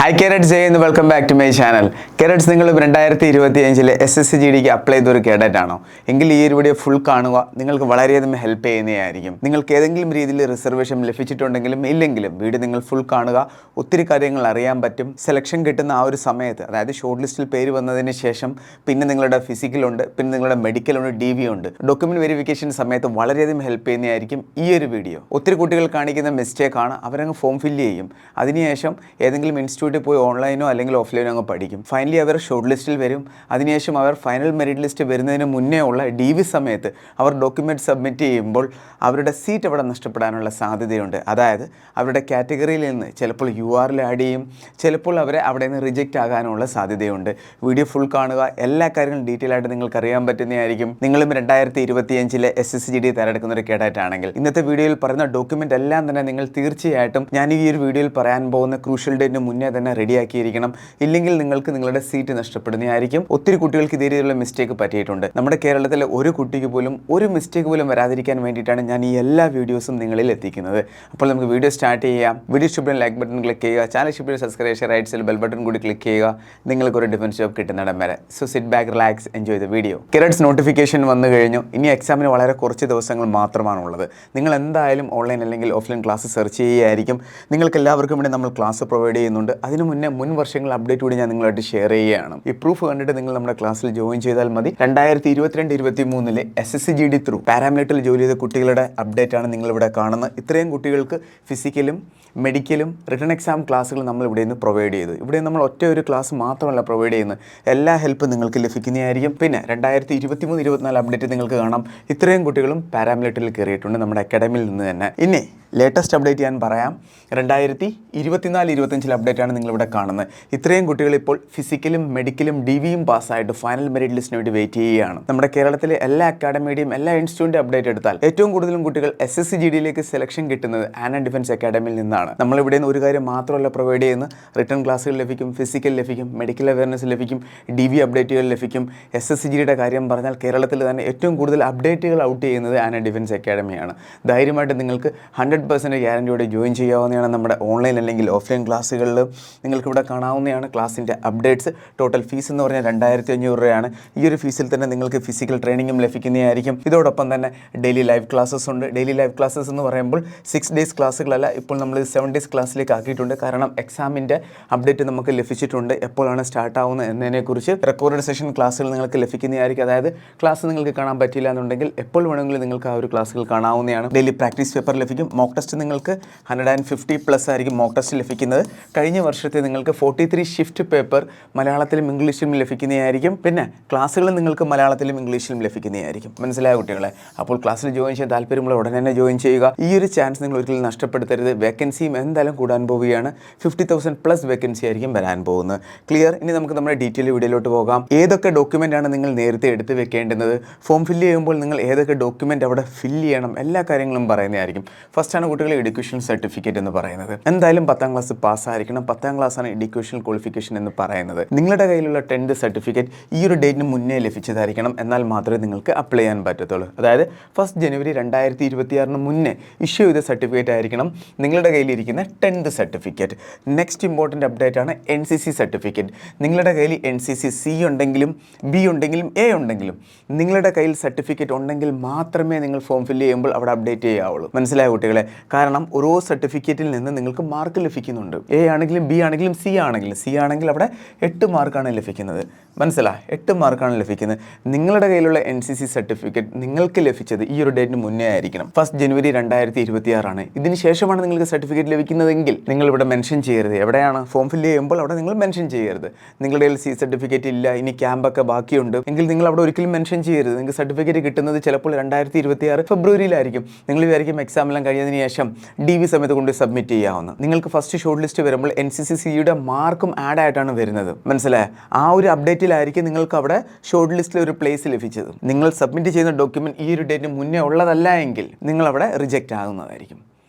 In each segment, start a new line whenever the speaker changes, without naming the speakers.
Hi Carrots and welcome back to my channel. Carrots, നിങ്ങൾ 2025 SSCGDക്ക് apply ചെയ്ത ഒരു cadet ആണോ എങ്കിൽ ഈ വീഡിയോ ഫുൾ കാണുക. നിങ്ങൾക്ക് വളരെയധികം ഹെൽപ്പ് ചെയ്യുന്നതായിരിക്കും. നിങ്ങൾക്ക് ഏതെങ്കിലും രീതിയിൽ റിസർവേഷൻ ലഭിച്ചിട്ടുണ്ടെങ്കിലും ഇല്ലെങ്കിലും വീഡിയോ നിങ്ങൾ ഫുൾ കാണുക. ഒത്തിരി കാര്യങ്ങൾ അറിയാൻ പറ്റും. സെലക്ഷൻ കിട്ടുന്ന ആ ഒരു സമയത്ത്, അതായത് ഷോർട്ട് ലിസ്റ്റിൽ പേര് വന്നതിന് ശേഷം പിന്നെ നിങ്ങളുടെ ഫിസിക്കൽ ഉണ്ട്, പിന്നെ നിങ്ങളുടെ മെഡിക്കൽ ഉണ്ട്, DV ഉണ്ട്. ഡോക്യുമെന്റ് വെരിഫിക്കേഷൻ സമയത്ത് വളരെയധികം ഹെൽപ്പ് ചെയ്യുന്നതായിരിക്കും ഈ ഒരു വീഡിയോ. ഒത്തിരി കുട്ടികൾ കാണിക്കുന്ന മിസ്റ്റേക്ക് ആണ്, അവരങ്ങ് ഫോം ഫില്ല് ചെയ്യും. അതിനുശേഷം ഏതെങ്കിലും ഇൻസ്റ്റിറ്റ്യൂട്ടിൽ പോയി ഓൺലൈനോ അല്ലെങ്കിൽ ഓഫ്ലൈനോ അങ്ങ് പഠിക്കും. ഫൈനലി അവർ ഷോർട്ട് ലിസ്റ്റിൽ വരും. അതിനുശേഷം അവർ ഫൈനൽ മെറിറ്റ് ലിസ്റ്റ് വരുന്നതിന് മുന്നേ ഉള്ള DV സമയത്ത് അവർ ഡോക്യുമെൻറ്റ് സബ്മിറ്റ് ചെയ്യുമ്പോൾ അവരുടെ സീറ്റ് അവിടെ നഷ്ടപ്പെടാനുള്ള സാധ്യതയുണ്ട്. അതായത് അവരുടെ കാറ്റഗറിയിൽ നിന്ന് ചിലപ്പോൾ URL ആഡ് ചെയ്യും, ചിലപ്പോൾ അവരെ അവിടെ നിന്ന് റിജക്റ്റ് ആകാനുള്ള സാധ്യതയുണ്ട്. വീഡിയോ ഫുൾ കാണുക. എല്ലാ കാര്യങ്ങളും ഡീറ്റെയിൽ ആയിട്ട് നിങ്ങൾക്ക് അറിയാൻ പറ്റുന്നതായിരിക്കും. നിങ്ങളും 2025 SSCGD തയ്യാറെടുക്കുന്ന ഒരു കേഡറ്റ് ആണെങ്കിൽ ഇന്നത്തെ വീഡിയോയിൽ പറയുന്ന ഡോക്യുമെൻ്റ് എല്ലാം തന്നെ നിങ്ങൾ തീർച്ചയായിട്ടും ഞാൻ ഈ ഒരു വീഡിയോയിൽ പറയാൻ പോകുന്ന ക്രൂഷ്യൽ ഡേറ്റിന് മുന്നേ തന്നെ റെഡിയാക്കിയിരിക്കണം. ഇല്ലെങ്കിൽ നിങ്ങൾക്ക് നിങ്ങളുടെ സീറ്റ് നഷ്ടപ്പെടുന്നതായിരിക്കും. ഒത്തിരി കുട്ടികൾക്ക് ഇതേ രീതിയിലുള്ള മിസ്റ്റേക്ക് പറ്റിയിട്ടുണ്ട്. നമ്മുടെ കേരളത്തിലെ ഒരു കുട്ടിക്ക് പോലും ഒരു മിസ്റ്റേക്ക് പോലും വരാതിരിക്കാൻ വേണ്ടിയിട്ടാണ് ഞാൻ ഈ എല്ലാ വീഡിയോസും നിങ്ങളിൽ എത്തിക്കുന്നത്. അപ്പോൾ നമുക്ക് വീഡിയോ സ്റ്റാർട്ട് ചെയ്യാം. വീഡിയോ ഇഷ്ടപ്പെടുന്ന ലൈക്ക് ബട്ടൺ ക്ലിക്ക് ചെയ്യുക, ചാനൽ ഇഷ്ടപ്പെടുന്ന സബ്സ്ക്രൈബ് ചെയ്യുക, റൈറ്റ് സൈഡിൽ ബെൽ ബട്ടൺ കൂടി ക്ലിക്ക് ചെയ്യുക. നിങ്ങൾക്ക് ഒരു ഡിഫൻസ് ജോബ് കിട്ടുന്നിടം വരെ. So sit back, relax, enjoy the video. Cadets notification വന്നു കഴിഞ്ഞു. ഇനി എക്സാമിന് വളരെ കുറച്ച് ദിവസങ്ങൾ മാത്രമാണുള്ളത്. നിങ്ങൾ എന്തായാലും ഓൺലൈൻ അല്ലെങ്കിൽ ഓഫ്ലൈൻ ക്ലാസ് സെർച്ച് ചെയ്യുകയായിരിക്കും. നിങ്ങൾക്ക് എല്ലാവർക്കും വേണ്ടി നമ്മൾ ക്ലാസ് പ്രൊവൈഡ് ചെയ്യുന്നുണ്ട്. അതിനു മുൻ വർഷങ്ങൾ അപ്ഡേറ്റ് കൂടി ഞാൻ നിങ്ങളായിട്ട് ഷെയർ ചെയ്യുകയാണ്. ഈ പ്രൂഫ് കണ്ടിട്ട് നിങ്ങൾ നമ്മുടെ ക്ലാസ്സിൽ ജോയിൻ ചെയ്താൽ മതി. 2022-23 SSCGD ത്രൂ പാരാമിലിറ്ററിൽ ജോലി ചെയ്ത കുട്ടികളുടെ അപ്ഡേറ്റ് ആണ് നിങ്ങളിവിടെ കാണുന്നത്. ഇത്രയും കുട്ടികൾക്ക് ഫിസിക്കലും മെഡിക്കലും റിട്ടൺ എക്സാം ക്ലാസ്സുകൾ നമ്മൾ ഇവിടെ നിന്ന് പ്രൊവൈഡ് ചെയ്തു. ഇവിടെ നമ്മൾ ഒറ്റ ഒരു ക്ലാസ് മാത്രമല്ല പ്രൊവൈഡ് ചെയ്യുന്നത്, എല്ലാ ഹെൽപ്പും നിങ്ങൾക്ക് ലഭിക്കുന്നതായിരിക്കും. പിന്നെ 2023-24 അപ്ഡേറ്റ് നിങ്ങൾക്ക് കാണാം. ഇത്രയും കുട്ടികളും പാരാമിലിറ്ററിൽ കയറിയിട്ടുണ്ട് നമ്മുടെ അക്കാഡമിയിൽ നിന്ന് തന്നെ. ഇനി ലേറ്റസ്റ്റ് അപ്ഡേറ്റ് ഞാൻ പറയാം. 2024-25 അപ്ഡേറ്റാണ് നിങ്ങളിവിടെ കാണുന്നത്. ഇത്രയും കുട്ടികൾ ഇപ്പോൾ ഫിസിക്കലും മെഡിക്കലും DVയും പാസ്സായിട്ട് ഫൈനൽ മെറിറ്റ് ലിസ്റ്റിന് വേണ്ടി വെയിറ്റ് ചെയ്യുകയാണ്. നമ്മുടെ കേരളത്തിലെ എല്ലാ അക്കാഡമിയുടെയും എല്ലാ ഇൻസ്റ്റിറ്റ്യൂട്ടിൻ്റെ അപ്ഡേറ്റ് എടുത്താൽ ഏറ്റവും കൂടുതലും കുട്ടികൾ SSCGDയിലേക്ക് സെലക്ഷൻ കിട്ടുന്നത് ആന ഡിഫൻസ് അക്കാഡമിയിൽ നിന്നാണ്. നമ്മളിവിടെ നിന്ന് ഒരു കാര്യം മാത്രമല്ല പ്രൊവൈഡ് ചെയ്യുന്നത്, റിട്ടേൺ ക്ലാസ്സുകൾ ലഭിക്കും, ഫിസിക്കൽ ലഭിക്കും, മെഡിക്കൽ അവയർനെസ് ലഭിക്കും, DV അപ്ഡേറ്റുകൾ ലഭിക്കും. SSCGDയുടെ കാര്യം പറഞ്ഞാൽ കേരളത്തിൽ തന്നെ ഏറ്റവും കൂടുതൽ അപ്ഡേറ്റുകൾ ഔട്ട് ചെയ്യുന്നത് ആന ഡിഫൻസ് അക്കാഡമിയാണ്. ധൈര്യമായിട്ട് നിങ്ങൾക്ക് 100% ഗ്യാരണ്ടിയോടെ ജോയിൻ ചെയ്യാവുന്നതാണ്. നമ്മുടെ ഓൺലൈൻ അല്ലെങ്കിൽ ഓഫ്ലൈൻ ക്ലാസ്സുകളിൽ നിങ്ങൾക്ക് ഇവിടെ കാണാവുന്നതാണ് ക്ലാസ്സിൻ്റെ അപ്ഡേറ്റ്സ്. ടോട്ടൽ ഫീസ് എന്ന് പറഞ്ഞാൽ 2500 രൂപയാണ്. ഈ ഒരു ഫീസിൽ തന്നെ നിങ്ങൾക്ക് ഫിസിക്കൽ ട്രെയിനിങ്ങും ലഭിക്കുന്നതായിരിക്കും. ഇതോടൊപ്പം തന്നെ ഡെയിലി ലൈവ് ക്ലാസ്സസ് ഉണ്ട്. ഡെയിലി ലൈവ് ക്ലാസ്സസ് എന്ന് പറയുമ്പോൾ 6 ഡേയ്സ് ക്ലാസ്സുകളല്ല, ഇപ്പോൾ നമ്മൾ 7 ഡേയ്സ് ക്ലാസ്സിലേക്ക് ആക്കിയിട്ടുണ്ട്. കാരണം എക്സാമിൻ്റെ അപ്ഡേറ്റ് നമുക്ക് ലഭിച്ചിട്ടുണ്ട്. എപ്പോഴാണ് സ്റ്റാർട്ട് ആവുന്നത് എന്നതിനെക്കുറിച്ച് റെക്കോർഡ് സെഷൻ ക്ലാസ്സുകൾ നിങ്ങൾക്ക് ലഭിക്കുന്നതായിരിക്കും. അതായത് ക്ലാസ് നിങ്ങൾക്ക് കാണാൻ പറ്റില്ല എന്നുണ്ടെങ്കിൽ എപ്പോൾ വേണമെങ്കിലും നിങ്ങൾക്ക് ആ ഒരു ക്ലാസ്സുകൾ കാണാവുന്നതാണ്. ഡെയിലി പ്രാക്ടീസ് പേപ്പർ ലഭിക്കും. മോക്ക് ടെസ്റ്റ് നിങ്ങൾക്ക് 150+ ആയിരിക്കും മോക്ക് ടെസ്റ്റ് ലഭിക്കുന്നത്. കഴിഞ്ഞ വർഷത്തെ നിങ്ങൾക്ക് 43 ഷിഫ്റ്റ് പേപ്പർ മലയാളത്തിലും ഇംഗ്ലീഷിലും ലഭിക്കുന്നതായിരിക്കും. പിന്നെ ക്ലാസ്സുകൾ നിങ്ങൾക്ക് മലയാളത്തിലും ഇംഗ്ലീഷിലും ലഭിക്കുന്നതായിരിക്കും. മനസ്സിലായ കുട്ടികളെ? അപ്പോൾ ക്ലാസ്സിൽ ജോയിൻ ചെയ്യാൻ താല്പര്യമുള്ള ഉടനെ തന്നെ ജോയിൻ ചെയ്യുക. ഈ ഒരു ചാൻസ് നിങ്ങൾ ഒരിക്കലും നഷ്ടപ്പെടുത്തരുത്. വേക്കൻസിയും എന്തായാലും കൂടാൻ പോവുകയാണ്. 50,000+ വേക്കൻസി ആയിരിക്കും വരാൻ പോകുന്നത്. ക്ലിയർ? ഇനി നമുക്ക് നമ്മുടെ ഡീറ്റെയിൽ വീഡിയോയിലോട്ട് പോകാം. ഏതൊക്കെ ഡോക്യുമെൻ്റ് ആണ് നിങ്ങൾ നേരത്തെ എടുത്ത് വെക്കേണ്ടത്, ഫോം ഫില്ല് ചെയ്യുമ്പോൾ നിങ്ങൾ ഏതൊക്കെ ഡോക്യുമെൻ്റ് അവിടെ ഫില്ല് ചെയ്യണം, എല്ലാ കാര്യങ്ങളും പറയുന്നതായിരിക്കും. ഫസ്റ്റാണ് കുട്ടികളെ എഡ്യൂക്കേഷൻ സർട്ടിഫിക്കറ്റ് എന്ന് പറയുന്നത്. എന്തായാലും 10ാം ക്ലാസ് പാസ്സായിരിക്കണം. 10ാം ക്ലാസ്സാണ് എഡ്യൂക്കേഷൻ ക്വാളിഫിക്കേഷൻ എന്ന് പറയുന്നത്. നിങ്ങളുടെ കയ്യിലുള്ള 10th സർട്ടിഫിക്കറ്റ് ഈ ഒരു ഡേറ്റിന് മുന്നേ ലഭിച്ചതായിരിക്കണം. എന്നാൽ മാത്രമേ നിങ്ങൾക്ക് അപ്ലൈ ചെയ്യാൻ പറ്റത്തുള്ളൂ. അതായത് 1 ജനുവരി 2026 മുന്നേ ഇഷ്യൂ ചെയ്ത സർട്ടിഫിക്കറ്റ് ആയിരിക്കണം നിങ്ങളുടെ കയ്യിലിരിക്കുന്ന 10th certificate. Next important update ആണ് NCC സർട്ടിഫിക്കറ്റ്. നിങ്ങളുടെ കയ്യിൽ NCC C ഉണ്ടെങ്കിലും B ഉണ്ടെങ്കിലും A ഉണ്ടെങ്കിലും നിങ്ങളുടെ കയ്യിൽ സർട്ടിഫിക്കറ്റ് ഉണ്ടെങ്കിൽ മാത്രമേ നിങ്ങൾ ഫോം ഫില്ല് ചെയ്യുമ്പോൾ അവിടെ അപ്ഡേറ്റ് ചെയ്യാവുള്ളൂ. മനസ്സിലായ കുട്ടികളെ? കാരണം ഓരോ സർട്ടിഫിക്കറ്റിൽ നിന്ന് നിങ്ങൾക്ക് മാർക്ക് ലഭിക്കുന്നുണ്ട്. A ആണെങ്കിലും B ആണെങ്കിലും C ആണെങ്കിൽ അവിടെ 8 മാർക്കാണ് ലഭിക്കുന്നത്. മനസ്സിലായി? 8 മാർക്കാണ് ലഭിക്കുന്നത്. നിങ്ങളുടെ കയ്യിലുള്ള NCC സർട്ടിഫിക്കറ്റ് നിങ്ങൾക്ക് ലഭിച്ചത് ഈ ഒരു ഡേറ്റിന് മുന്നേ ആയിരിക്കണം. 1 ജനുവരി 2026 ഇതിന് ശേഷമാണ് നിങ്ങൾക്ക് സർട്ടിഫിക്കറ്റ് ലഭിക്കുന്നതെങ്കിൽ നിങ്ങൾ ഇവിടെ മെൻഷൻ ചെയ്യരുത്. എവിടെയാണ് ഫോം ഫില്ല് ചെയ്യുമ്പോൾ അവിടെ നിങ്ങൾ മെൻഷൻ ചെയ്യരുത്. നിങ്ങളുടെ കയ്യിൽ C സർട്ടിഫിക്കറ്റ് ഇല്ല, ഇനി ക്യാമ്പൊക്കെ ബാക്കിയുണ്ട് എങ്കിൽ നിങ്ങൾ അവിടെ ഒരിക്കലും മെൻഷൻ ചെയ്യരുത്. നിങ്ങൾക്ക് സർട്ടിഫിക്കറ്റ് കിട്ടുന്നത് ചിലപ്പോൾ 2026 ഫെബ്രുവരിയിലായിരിക്കും. നിങ്ങൾ വിചാരിക്കും എക്സാം എല്ലാം കഴിഞ്ഞതിന് ശേഷം DV സമയത്ത് കൊണ്ട് സബ്മിറ്റ് ചെയ്യാവുന്ന. നിങ്ങൾക്ക് ഫസ്റ്റ് ഷോർട്ട് ലിസ്റ്റ് വരുമ്പോൾ NCC Cയുടെ മാർക്കും ആഡ് ആയിട്ടാണ് വരുന്നത്. മനസ്സിലായ? ആ ഒരു അപ്ഡേറ്റിലായിരിക്കും നിങ്ങൾക്ക് അവിടെ ഷോർട്ട് ലിസ്റ്റിൽ ഒരു പ്ലേസ് ലഭിച്ചത്. നിങ്ങൾ സബ്മിറ്റ് ചെയ്യുന്ന ഡോക്യുമെൻറ്റ് ഈ ഒരു ഡേറ്റിന് മുന്നേ ഉള്ളതല്ല എങ്കിൽ നിങ്ങൾ അവിടെ റിജക്റ്റ് ആകുന്നതായിരിക്കും.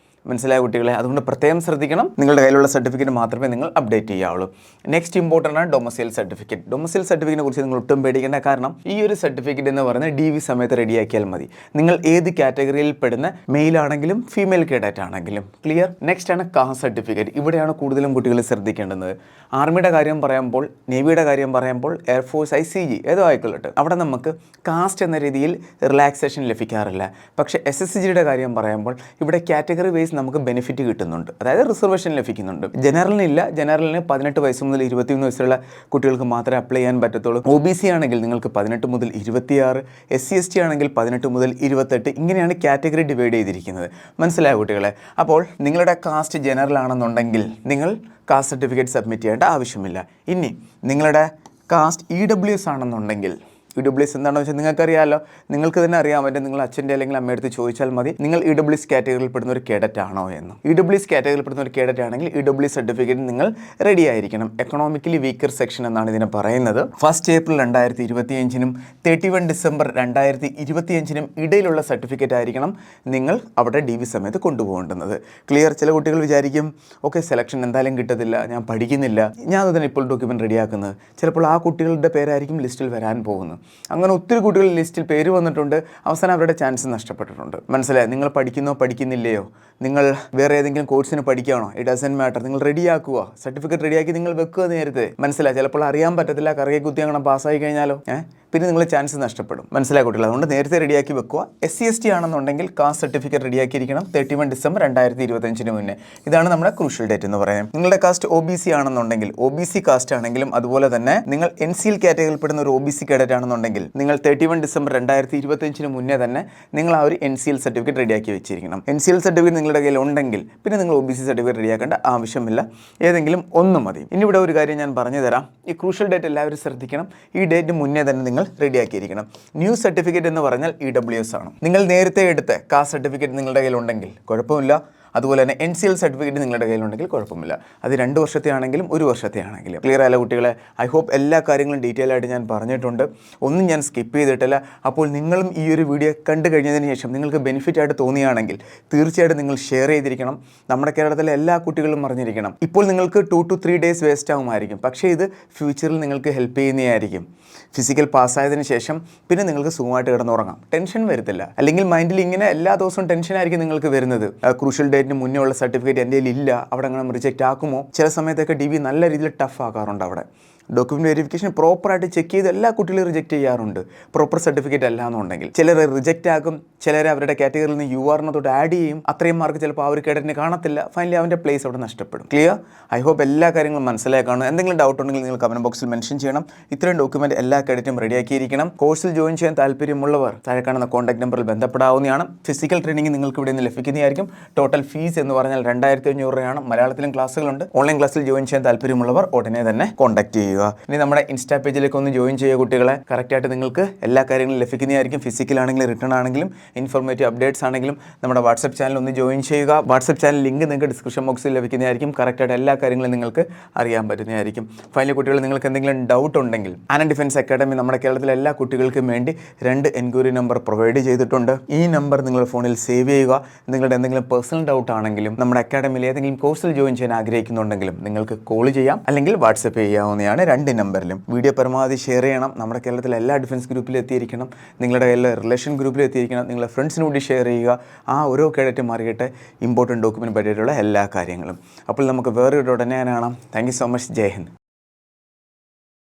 മനസ്സിലായ കുട്ടികളെ? അതുകൊണ്ട് പ്രത്യേകം ശ്രദ്ധിക്കണം. നിങ്ങളുടെ കയ്യിലുള്ള സർട്ടിഫിക്കറ്റ് മാത്രമേ നിങ്ങൾ അപ്ഡേറ്റ് ചെയ്യാവുള്ളൂ. നെക്സ്റ്റ് ഇമ്പോർട്ടൻ്റ് ആണ് ഡൊമസൈൽ സർട്ടിഫിക്കറ്റ്. ഡൊമസൈൽ സർട്ടിഫിക്കറ്റിനെ കുറിച്ച് നിങ്ങൾ ഒട്ടും പേടിക്കേണ്ട. കാരണം ഈ ഒരു സർട്ടിഫിക്കറ്റ് എന്ന് പറയുന്നത് DV സമയത്ത് റെഡിയാക്കിയാൽ മതി. നിങ്ങൾ ഏത് കാറ്റഗറിയിൽ പെടുന്ന മെയിൽ ആണെങ്കിലും ഫീമെയിൽ കേഡറ്റ് ആണെങ്കിലും. ക്ലിയർ? നെക്സ്റ്റ് ആണ് കാസ്റ്റ് സർട്ടിഫിക്കറ്റ്. ഇവിടെയാണ് കൂടുതലും കുട്ടികൾ ശ്രദ്ധിക്കേണ്ടത്. ആർമിയുടെ കാര്യം പറയുമ്പോൾ, നേവിയുടെ കാര്യം പറയുമ്പോൾ, എയർഫോഴ്സ്, ICG ഏതോ ആയിക്കൊള്ളട്ടെ, അവിടെ നമുക്ക് കാസ്റ്റ് എന്ന രീതിയിൽ റിലാക്സേഷൻ ലഭിക്കാറില്ല. പക്ഷേ SSGയുടെ കാര്യം പറയുമ്പോൾ ഇവിടെ കാറ്റഗറി വൈസ് നമുക്ക് ബെനിഫിറ്റ് കിട്ടുന്നുണ്ട്. അതായത് റിസർവേഷൻ ലഭിക്കുന്നുണ്ട്. ജനറലിനില്ല. ജനറലിന് 18 വയസ്സ് മുതൽ 21 വയസ്സുള്ള കുട്ടികൾക്ക് മാത്രമേ അപ്ലൈ ചെയ്യാൻ പറ്റത്തുള്ളൂ. OBC ആണെങ്കിൽ നിങ്ങൾക്ക് 18 മുതൽ 26, SC/ST ആണെങ്കിൽ 18 മുതൽ 28. ഇങ്ങനെയാണ് കാറ്റഗറി ഡിവൈഡ് ചെയ്തിരിക്കുന്നത്. മനസ്സിലായ കുട്ടികളെ? അപ്പോൾ നിങ്ങളുടെ കാസ്റ്റ് ജനറൽ ആണെന്നുണ്ടെങ്കിൽ നിങ്ങൾ കാസ്റ്റ് സർട്ടിഫിക്കറ്റ് സബ്മിറ്റ് ചെയ്യേണ്ട ആവശ്യമില്ല. ഇനി നിങ്ങളുടെ കാസ്റ്റ് EWS ആണെന്നുണ്ടെങ്കിൽ, EWS എന്താണെന്ന് വെച്ചാൽ നിങ്ങൾക്കറിയാമല്ലോ, നിങ്ങൾക്ക് തന്നെ അറിയാൻ പറ്റും. നിങ്ങൾ അച്ഛൻ്റെ അല്ലെങ്കിൽ അമ്മയുടെ അടുത്ത് ചോദിച്ചാൽ മതി, നിങ്ങൾ EWS കാറ്റഗറിയിൽ പെടുന്ന ഒരു കേഡറ്റ് ആണോ എന്ന്. EWS കാറ്റഗറിയിൽ പെടുന്ന ഒരു കേഡറ്റ് ആണെങ്കിൽ EWS സർട്ടിഫിക്കറ്റ് നിങ്ങൾ റെഡി ആയിരിക്കണം. എക്കണോമിക്കലി വീക്കർ സെക്ഷൻ എന്നാണ് ഇതിനെ പറയുന്നത്. 1 ഏപ്രിൽ 2025 31 ഡിസംബർ 2025 ഇടയിലുള്ള സർട്ടിഫിക്കറ്റ് ആയിരിക്കണം നിങ്ങൾ അവിടെ DV സമയത്ത് കൊണ്ടുപോകേണ്ടുന്നത്. ക്ലിയർ? ചില കുട്ടികൾ വിചാരിക്കും, ഓക്കെ സെലക്ഷൻ എന്തായാലും കിട്ടത്തില്ല, ഞാൻ പഠിക്കുന്നില്ല, ഞാൻ അതിന് ഇപ്പോൾ ഡോക്യുമെൻറ്റ് റെഡിയാക്കുന്നത്. ചിലപ്പോൾ ആ കുട്ടികളുടെ പേരായിരിക്കും ലിസ്റ്റിൽ വരാൻ പോകുന്നത്. അങ്ങനെ ഒത്തിരി കുട്ടികൾ ലിസ്റ്റിൽ പേര് വന്നിട്ടുണ്ട്. അവസാനം അവരുടെ ചാൻസ് നഷ്ടപ്പെട്ടിട്ടുണ്ട്. മനസ്സിലായി? നിങ്ങൾ പഠിക്കുന്നോ പഠിക്കുന്നില്ലയോ, നിങ്ങൾ വേറെ ഏതെങ്കിലും കോഴ്സിന് പഠിക്കുകയാണോ, ഇറ്റ് ഡസൻറ്റ് മാറ്റർ. നിങ്ങൾ റെഡിയാക്കുക, സർട്ടിഫിക്കറ്റ് റെഡിയാക്കി നിങ്ങൾ വെക്കുക നേരത്തെ. മനസ്സിലായി? ചിലപ്പോൾ അറിയാൻ പറ്റത്തില്ല, കറകെ കുത്തി അങ്ങനെ പാസ്സായി കഴിഞ്ഞാലോ പിന്നെ നിങ്ങൾ ചാൻസ് നഷ്ടപ്പെടും. മനസ്സിലായ കുട്ടികൾ? അതുകൊണ്ട് നേരത്തെ റെഡിയാക്കി വെക്കുക. SC/ST ആണെന്നുണ്ടെങ്കിൽ കാസ്റ്റ് സർട്ടിഫിക്കറ്റ് റെഡിയാക്കിയിരിക്കണം 31 ഡിസംബർ 2025 മുന്നേ. ഇതാണ് നമ്മുടെ ക്രൂഷ്യൽ ഡേറ്റ് എന്ന് പറയുന്നത്. നിങ്ങളുടെ കാസ്റ്റ് OBC ആണെന്നുണ്ടെങ്കിൽ, OBC കാസ്റ്റ് ആണെങ്കിലും അതുപോലെ തന്നെ നിങ്ങൾ NCL കാറ്റഗറിയിൽ പെടുന്ന ഒരു OBC കേഡറ്റ് ആണെന്നുണ്ടെങ്കിൽ നിങ്ങൾ 31 ഡിസംബർ 2025 മുന്നേ തന്നെ നിങ്ങൾ ആ ഒരു NCL സർട്ടിഫിക്കറ്റ് റെഡിയാക്കി വെച്ചിരിക്കണം. NCL സർട്ടിഫിക്കറ്റ് നിങ്ങളുടെ കയ്യിൽ ഉണ്ടെങ്കിൽ പിന്നെ നിങ്ങൾ OBC സർട്ടിഫിക്കറ്റ് റെഡിയാക്കേണ്ട ആവശ്യമില്ല. ഏതെങ്കിലും ഒന്ന് മതി. ഇനി ഇവിടെ ഒരു കാര്യം ഞാൻ പറഞ്ഞു തരാം. ഈ ക്രൂഷ്യൽ ഡേറ്റ് എല്ലാവരും ശ്രദ്ധിക്കണം. ഈ ഡേറ്റ് മുന്നേ തന്നെ നിങ്ങൾ റെഡിയാക്കിയിരിക്കണം. ന്യൂ സർട്ടിഫിക്കറ്റ് എന്ന് പറഞ്ഞാൽ EWS ആണ്. നിങ്ങൾ നേരത്തെ എടുത്ത കാസ്റ്റ് സർട്ടിഫിക്കറ്റ് നിങ്ങളുടെ കയ്യിലുണ്ടെങ്കിൽ കുഴപ്പമില്ല. അതുപോലെ തന്നെ NCL സർട്ടിഫിക്കറ്റ് നിങ്ങളുടെ കയ്യിലുണ്ടെങ്കിൽ കുഴപ്പമില്ല. അത് 2 വർഷത്തെ ആണെങ്കിലും 1 വർഷത്തെ ആണെങ്കിലും. ക്ലിയർ ആയല്ലോ കുട്ടികളെ? ഐ ഹോപ്പ് എല്ലാ കാര്യങ്ങളും ഡീറ്റെയിൽ ആയിട്ട് ഞാൻ പറഞ്ഞിട്ടുണ്ട്. ഒന്നും ഞാൻ സ്കിപ്പ് ചെയ്തിട്ടില്ല. അപ്പോൾ നിങ്ങളും ഈ ഒരു വീഡിയോ കണ്ടു കഴിഞ്ഞതിന് ശേഷം നിങ്ങൾക്ക് ബെനിഫിറ്റ് ആയിട്ട് തോന്നിയാണെങ്കിൽ തീർച്ചയായിട്ടും നിങ്ങൾ ഷെയർ ചെയ്തിരിക്കണം. നമ്മുടെ കേരളത്തിലെ എല്ലാ കുട്ടികളും അറിഞ്ഞിരിക്കണം. ഇപ്പോൾ നിങ്ങൾക്ക് 2 to 3 days വേസ്റ്റ് ആകുമായിരിക്കും. പക്ഷേ ഇത് ഫ്യൂച്ചറിൽ നിങ്ങൾക്ക് ഹെൽപ്പ് ചെയ്യുന്നതായിരിക്കും. ഫിസിക്കൽ പാസ്സായതിനു ശേഷം പിന്നെ നിങ്ങൾക്ക് സുഖമായിട്ട് കിടന്നുറങ്ങാം. ടെൻഷൻ വരത്തില്ല. അല്ലെങ്കിൽ മൈൻഡിൽ ഇങ്ങനെ എല്ലാ ദിവസവും ടെൻഷനായിരിക്കും നിങ്ങൾക്ക് വരുന്നത്. ക്രൂഷ്യൽ ഡേറ്റിന് മുന്നേ ഉള്ള സർട്ടിഫിക്കറ്റ് എൻ്റെ കയ്യിൽ ഇല്ല, അവിടെ അങ്ങനെ റിജക്റ്റ് ആക്കുമോ? ചില സമയത്തൊക്കെ DV നല്ല രീതിയിൽ ടഫ് ആക്കാറുണ്ട്. അവിടെ ഡോക്യുമെൻറ്റ് വെരിഫിക്കേഷൻ പ്രോപ്പറായിട്ട് ചെക്ക് ചെയ്ത് എല്ലാ കുട്ടികളും റിജക്റ്റ് ചെയ്യാറുണ്ട്, പ്രോപ്പർ സർട്ടിഫിക്കറ്റ് അല്ല എന്നുണ്ടെങ്കിൽ. ചിലർ റിജക്റ്റ് ആക്കും, ചിലർ അവരുടെ കാറ്റഗറിയിൽ നിന്ന് URനെ തൊട്ട് ആഡ് ചെയ്യും. അത്രയും മാർക്ക് ചിലപ്പോൾ ആ ഒരു കേഡറ്റിന് കാണത്തില്ല. ഫൈനലി അവൻ്റെ പ്ലേസ് അവിടെ നഷ്ടപ്പെടും. ക്ലിയർ? ഐ ഹോപ്പ് എല്ലാ കാര്യങ്ങളും മനസ്സിലാക്കാണ്. എന്തെങ്കിലും ഡൗട്ട് ഉണ്ടെങ്കിൽ നിങ്ങൾ കമൻറ്റ് ബോക്സിൽ മെൻഷൻ ചെയ്യണം. ഇത്രയും ഡോക്യുമെൻറ്റ് എല്ലാ കേഡറ്റും റെഡിയാക്കിയിരിക്കണം. കോഴ്സിൽ ജോയിൻ ചെയ്യാൻ താല്പര്യമുള്ളവർ താഴെ കാണുന്ന കോൺടാക്ട് നമ്പറിൽ ബന്ധപ്പെടാവുന്നതാണ്. ഫിസിക്കൽ ട്രെയിനിങ് നിങ്ങൾക്ക് ഇവിടെ നിന്ന് ലഭിക്കുന്നതായിരിക്കും. ടോട്ടൽ ഫീസ് എന്ന് പറഞ്ഞാൽ 2500 രൂപയാണ്. മലയാളത്തിലും ക്ലാസ്സുകളുണ്ട്. ഓൺലൈൻ ക്ലാസ്സിൽ ജോയിൻ ചെയ്യാൻ താല്പര്യമുള്ളവർ ഉടനെ തന്നെ കോൺടാക്ട് ചെയ്യുക. ഇനി നമ്മുടെ ഇൻസ്റ്റാ പേജിലേക്ക് ഒന്ന് ജോയിൻ ചെയ്യുക കുട്ടികളെ. കറക്റ്റായിട്ട് നിങ്ങൾക്ക് എല്ലാ കാര്യങ്ങളും ലഭിക്കുന്നതായിരിക്കും. ഫിസിക്കൽ ആണെങ്കിലും റിട്ടേൺ ആണെങ്കിലും ഇൻഫോർമേറ്റീവ് അപ്ഡേറ്റ്സ് ആണെങ്കിലും നമ്മുടെ വാട്സപ്പ് ചാനൽ ഒന്ന് ജോയിൻ ചെയ്യുക. വാട്സപ്പ് ചാനൽ ലിങ്ക് നിങ്ങൾക്ക് ഡിസ്ക്രിപ്ഷൻ ബോക്സിൽ ലഭിക്കുന്നതായിരിക്കും. കറക്റ്റായിട്ട് എല്ലാ കാര്യങ്ങളും നിങ്ങൾക്ക് അറിയാൻ പറ്റുന്നതായിരിക്കും. ഫൈനലി കുട്ടികൾ, നിങ്ങൾക്ക് എന്തെങ്കിലും ഡൗട്ട് ഉണ്ടെങ്കിൽ ആനന്ദ് ഡിഫൻസ് അക്കാഡമി നമ്മുടെ കേരളത്തിലെ എല്ലാ കുട്ടികൾക്കും വേണ്ടി 2 എൻക്വയറി നമ്പർ പ്രൊവൈഡ് ചെയ്തിട്ടുണ്ട്. ഈ നമ്പർ നിങ്ങളുടെ ഫോണിൽ സേവ് ചെയ്യുക. നിങ്ങളുടെ എന്തെങ്കിലും പേഴ്സണൽ ഡൗട്ട് ആണെങ്കിലും നമ്മുടെ അക്കാഡമിയിൽ ഏതെങ്കിലും കോഴ്സിൽ ജോയിൻ ചെയ്യാൻ ആഗ്രഹിക്കുന്നുണ്ടെങ്കിലും നിങ്ങൾക്ക് കോൾ ചെയ്യാം, അല്ലെങ്കിൽ വാട്സപ്പ് ചെയ്യാവുന്നതാണ്. 2 നമ്പറിലും. വീഡിയോ പരമാവധി ഷെയർ ചെയ്യണം. നമ്മുടെ കേരളത്തിലെ എല്ലാ ഡിഫൻസ് ഗ്രൂപ്പിലും എത്തിയിരിക്കണം. നിങ്ങളുടെ എല്ലാ റിലേഷൻ ഗ്രൂപ്പിലും എത്തിയിരിക്കണം. നിങ്ങളുടെ ഫ്രണ്ട്സിന് കൂടി ഷെയർ ചെയ്യുക. ആ ഓരോ കേഡറ്റും അറിയട്ടെ ഇമ്പോർട്ടൻറ്റ് ഡോക്യുമെൻറ്റ് പറ്റിയിട്ടുള്ള എല്ലാ കാര്യങ്ങളും. അപ്പോൾ നമുക്ക് വേറൊരു ഉടനെ കാണാം. Thank you so much. Jai Hind.